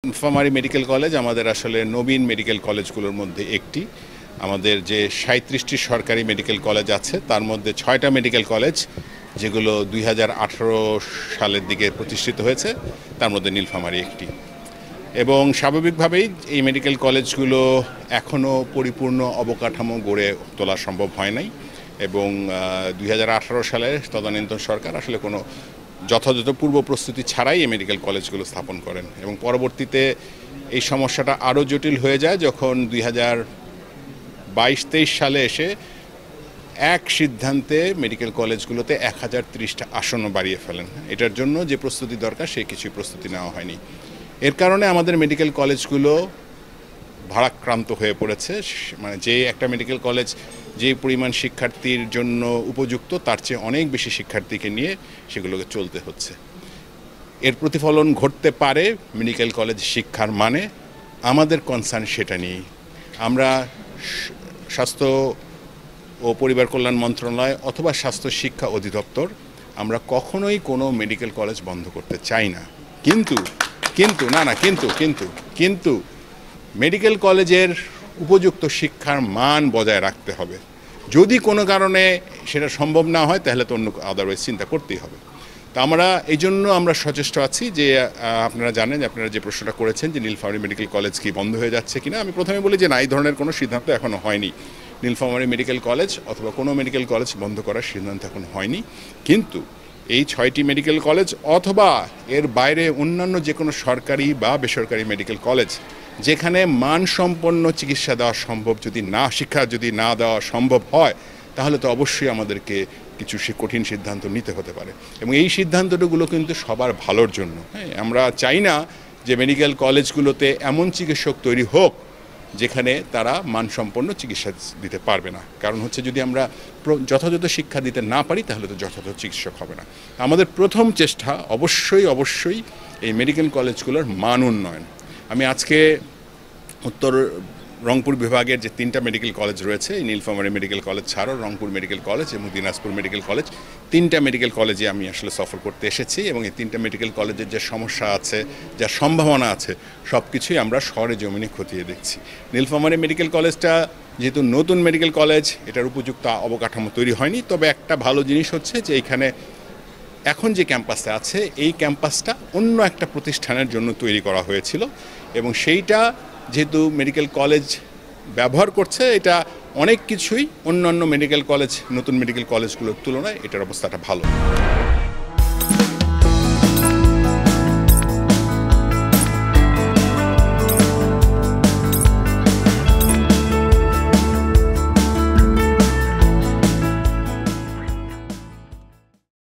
Nilphamari medical college আমাদের আসলে নবীন medical কলেজগুলোর মধ্যে একটি। আমাদের যে ৩৭টি সরকারি মেডিকেল কলেজ আছে তার মধ্যে ৬টা মেডিকেল কলেজ যেগুলো ২০১৮ সালের দিকে প্রতিষ্ঠিত হয়েছে, তার মধ্যে নীলফামারী একটি। এবং স্বাভাবিকভাবেই এই মেডিকেল কলেজগুলো এখনও পরিপূর্ণ অবকাঠামো গড়ে তোলা সম্ভব হয় নাই এবং ২০১৮ সালে তদানীন্তন সরকার আসলে কোনো যথাযথ পূর্ব প্রস্তুতি ছাড়াই এই মেডিকেল কলেজগুলো স্থাপন করেন এবং পরবর্তীতে এই সমস্যাটা আরও জটিল হয়ে যায় যখন ২০২২-২৩ সালে এসে এক সিদ্ধান্তে মেডিকেল কলেজগুলোতে ১০৩০টা আসন বাড়িয়ে ফেলেন। এটার জন্য যে প্রস্তুতি দরকার সেই কিছুই প্রস্তুতি নেওয়া হয়নি। এর কারণে আমাদের মেডিকেল কলেজগুলো ভারাক্রান্ত হয়ে পড়েছে। মানে যে একটা মেডিকেল কলেজ যে পরিমাণ শিক্ষার্থীর জন্য উপযুক্ত তার চেয়ে অনেক বেশি শিক্ষার্থীকে নিয়ে সেগুলোকে চলতে হচ্ছে। এর প্রতিফলন ঘটতে পারে মেডিকেল কলেজ শিক্ষার মানে। আমাদের কনসার্ন সেটা নিয়েই। আমরা স্বাস্থ্য ও পরিবার কল্যাণ মন্ত্রণালয় অথবা স্বাস্থ্য শিক্ষা অধিদপ্তর আমরা কখনোই কোনো মেডিকেল কলেজ বন্ধ করতে চাই না। কিন্তু মেডিকেল কলেজের উপযুক্ত শিক্ষার মান বজায় রাখতে হবে। যদি কোনো কারণে সেটা সম্ভব না হয় তাহলে তো অন্য আদারওয়াইজ চিন্তা করতেই হবে। তো আমরা এই জন্য আমরা সচেষ্ট আছি যে আপনারা জানেন, আপনারা যে প্রশ্নটা করেছেন যে নীলফামারী মেডিকেল কলেজ কি বন্ধ হয়ে যাচ্ছে কিনা, আমি প্রথমে বলি যে না, এই ধরনের কোনো সিদ্ধান্ত এখনও হয়নি। নীলফামারী মেডিকেল কলেজ অথবা কোনো মেডিকেল কলেজ বন্ধ করার সিদ্ধান্ত এখন হয়নি। কিন্তু এই 6টি মেডিকেল কলেজ অথবা এর বাইরে অন্যান্য যে কোনো সরকারি বা বেসরকারি মেডিকেল কলেজ যেখানে মানসম্পন্ন চিকিৎসা দেওয়া সম্ভব, শিক্ষা যদি না দেওয়া সম্ভব হয় তাহলে তো অবশ্যই আমাদেরকে কিছু কঠিন সিদ্ধান্ত নিতে হতে পারে এবং এই সিদ্ধান্তগুলো কিন্তু সবার ভালোর জন্য। হ্যাঁ, আমরা চাই না যে মেডিকেল কলেজগুলোতে এমন চিকিৎসক তৈরি হোক যেখানে তারা মানসম্পন্ন চিকিৎসা দিতে পারবে না। কারণ হচ্ছে যদি আমরা যথাযথ শিক্ষা দিতে না পারি তাহলে তো যথাযথ চিকিৎসক হবে না। আমাদের প্রথম চেষ্টা অবশ্যই এই মেডিকেল কলেজগুলোর মান উন্নয়ন। আমি আজকে উত্তর রংপুর বিভাগের যে 3টা মেডিকেল কলেজ রয়েছে, এই নীলফামারী মেডিকেল কলেজ ছাড়াও রংপুর মেডিকেল কলেজ এবং দিনাজপুর মেডিকেল কলেজ, 3টা মেডিকেল কলেজে আমি আসলে সফর করতে এসেছি এবং এই 3টা মেডিকেল কলেজের যে সমস্যা আছে, যা সম্ভাবনা আছে, সব কিছুই আমরা শহরে জমিনে খতিয়ে দেখছি। নীলফামারী মেডিকেল কলেজটা যেহেতু নতুন মেডিকেল কলেজ, এটার উপযুক্ত অবকাঠামো তৈরি হয়নি। তবে একটা ভালো জিনিস হচ্ছে যে এইখানে এখন যে ক্যাম্পাসটা আছে এই ক্যাম্পাসটা অন্য একটা প্রতিষ্ঠানের জন্য তৈরি করা হয়েছিল এবং সেইটা যেহেতু মেডিকেল কলেজ ব্যবহার করছে, এটা অনেক কিছুই অন্যান্য মেডিকেল কলেজ, নতুন মেডিকেল কলেজগুলোর তুলনায় এটার অবস্থাটা ভালো।